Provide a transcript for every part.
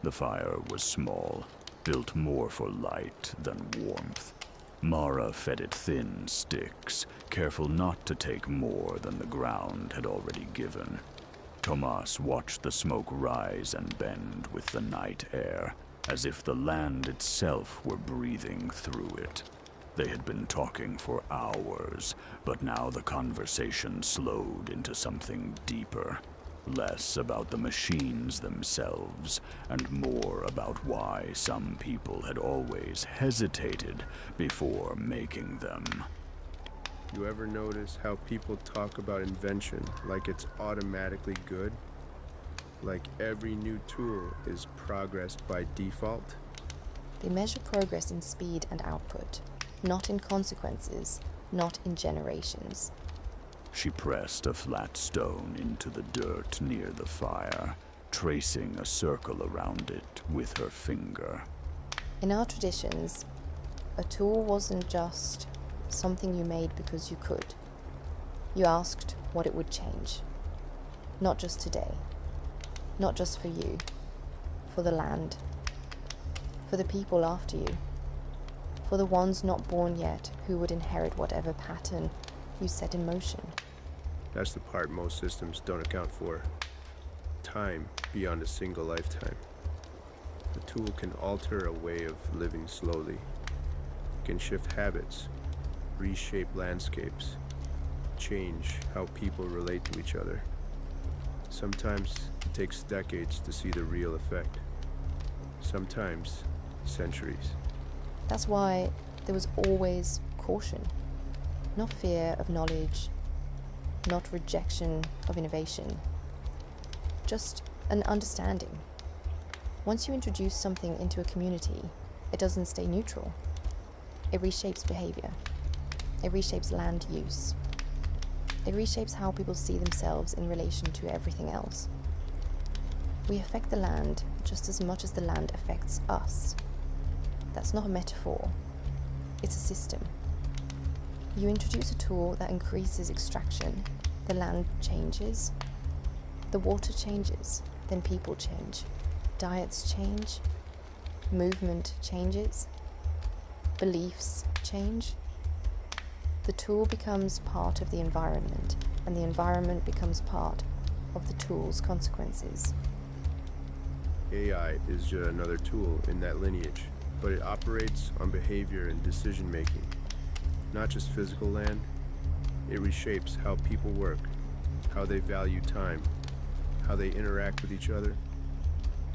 The fire was small, built more for light than warmth. Mara fed it thin sticks, careful not to take more than the ground had already given. Tomas watched the smoke rise and bend with the night air, as if the land itself were breathing through it. They had been talking for hours, but now the conversation slowed into something deeper. Less about the machines themselves, and more about why some people had always hesitated before making them. You ever notice how people talk about invention like it's automatically good? Like every new tool is progress by default? They measure progress in speed and output, not in consequences, not in generations. She pressed a flat stone into the dirt near the fire, tracing a circle around it with her finger. In our traditions, a tool wasn't just something you made because you could. You asked what it would change. Not just today. Not just for you. For the land. For the people after you. For the ones not born yet who would inherit whatever pattern you set in motion. That's the part most systems don't account for. Time beyond a single lifetime. A tool can alter a way of living slowly. It can shift habits, reshape landscapes, change how people relate to each other. Sometimes it takes decades to see the real effect. Sometimes centuries. That's why there was always caution. Not fear of knowledge, not rejection of innovation. Just an understanding. Once you introduce something into a community, it doesn't stay neutral. It reshapes behavior. It reshapes land use. It reshapes how people see themselves in relation to everything else. We affect the land just as much as the land affects us. That's not a metaphor. It's a system. You introduce a tool that increases extraction, the land changes, the water changes, then people change, diets change, movement changes, beliefs change. The tool becomes part of the environment, and the environment becomes part of the tool's consequences. AI is just another tool in that lineage, but it operates on behavior and decision making. Not just physical land, it reshapes how people work, how they value time, how they interact with each other.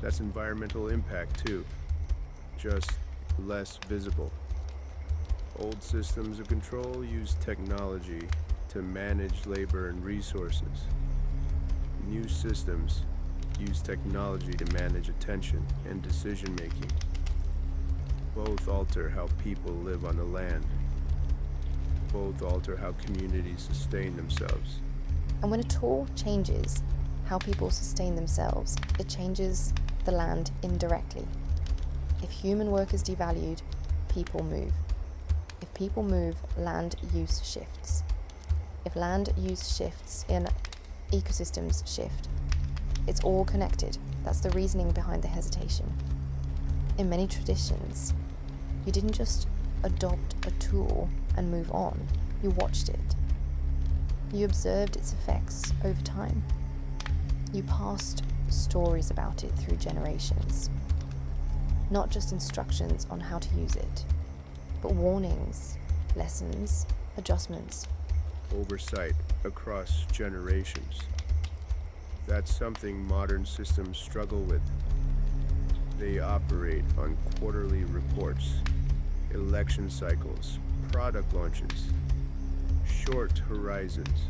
That's environmental impact too, just less visible. Old systems of control use technology to manage labor and resources. New systems use technology to manage attention and decision making. Both alter how people live on the land. Both alter how communities sustain themselves. And when a tool changes how people sustain themselves, it changes the land indirectly. If human work is devalued, people move. If people move, land use shifts. If land use shifts, ecosystems shift. It's all connected. That's the reasoning behind the hesitation. In many traditions, you didn't just adopt a tool and move on. You watched it. You observed its effects over time. You passed stories about it through generations. Not just instructions on how to use it, but warnings, lessons, adjustments. Oversight across generations. That's something modern systems struggle with. They operate on quarterly reports, election cycles, product launches, short horizons.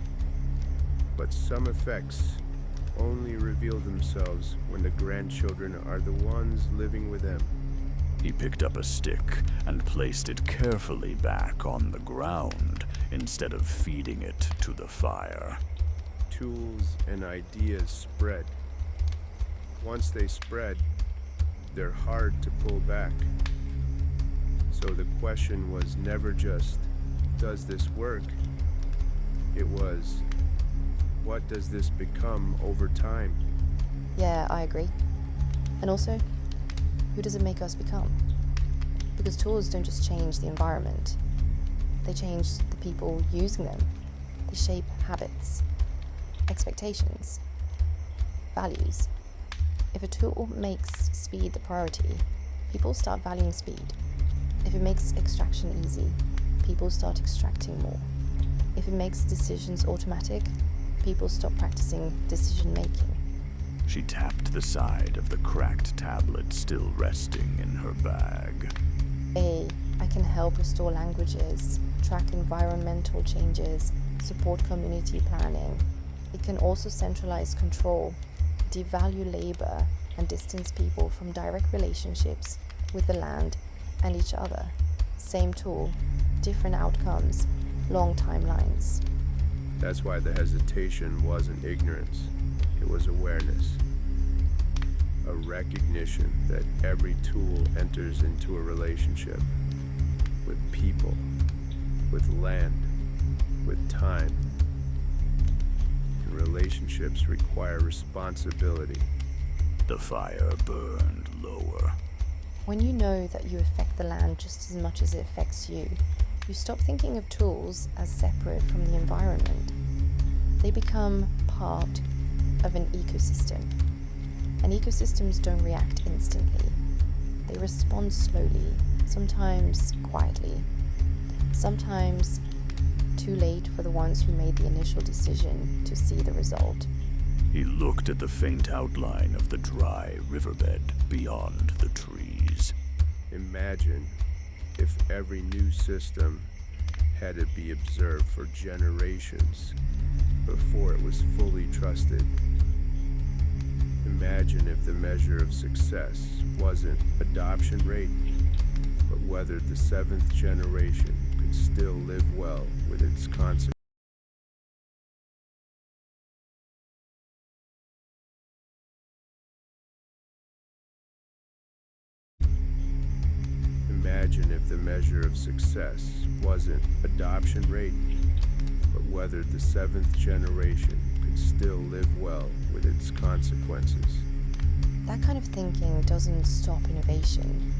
But some effects only reveal themselves when the grandchildren are the ones living with them. He picked up a stick and placed it carefully back on the ground instead of feeding it to the fire. Tools and ideas spread. Once they spread, they're hard to pull back. So the question was never just, does this work? It was, what does this become over time? Yeah, I agree. And also, who does it make us become? Because tools don't just change the environment, they change the people using them. They shape habits, expectations, values. If a tool makes speed the priority, people start valuing speed. If it makes extraction easy, people start extracting more. If it makes decisions automatic, people stop practicing decision making. She tapped the side of the cracked tablet still resting in her bag. I can help restore languages, track environmental changes, support community planning. It can also centralize control, devalue labor, and distance people from direct relationships with the land and each other. Same tool, different outcomes, long timelines. That's why the hesitation wasn't ignorance, it was awareness. A recognition that every tool enters into a relationship with people, with land, with time. And relationships require responsibility. The fire burned lower. When you know that you affect the land just as much as it affects you, you stop thinking of tools as separate from the environment. They become part of an ecosystem. And ecosystems don't react instantly. They respond slowly, sometimes quietly, sometimes too late for the ones who made the initial decision to see the result. He looked at the faint outline of the dry riverbed beyond the trees. Imagine if every new system had to be observed for generations before it was fully trusted. Imagine if the measure of success wasn't adoption rate, but whether the seventh generation could still live well with its consequences. Imagine if the measure of success wasn't adoption rate, but whether the seventh generation could still live well with its consequences. That kind of thinking doesn't stop innovation.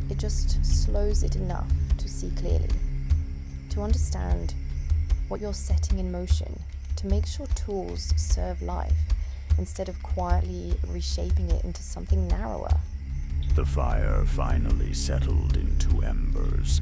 It just slows it enough to see clearly, to understand what you're setting in motion, to make sure tools serve life instead of quietly reshaping it into something narrower. The fire finally settled into embers.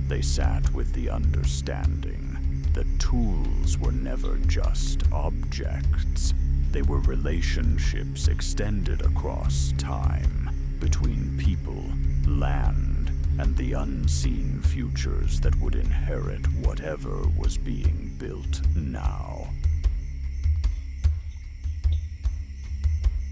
They sat with the understanding that tools were never just objects. They were relationships extended across time, between people, land, and the unseen futures that would inherit whatever was being built now.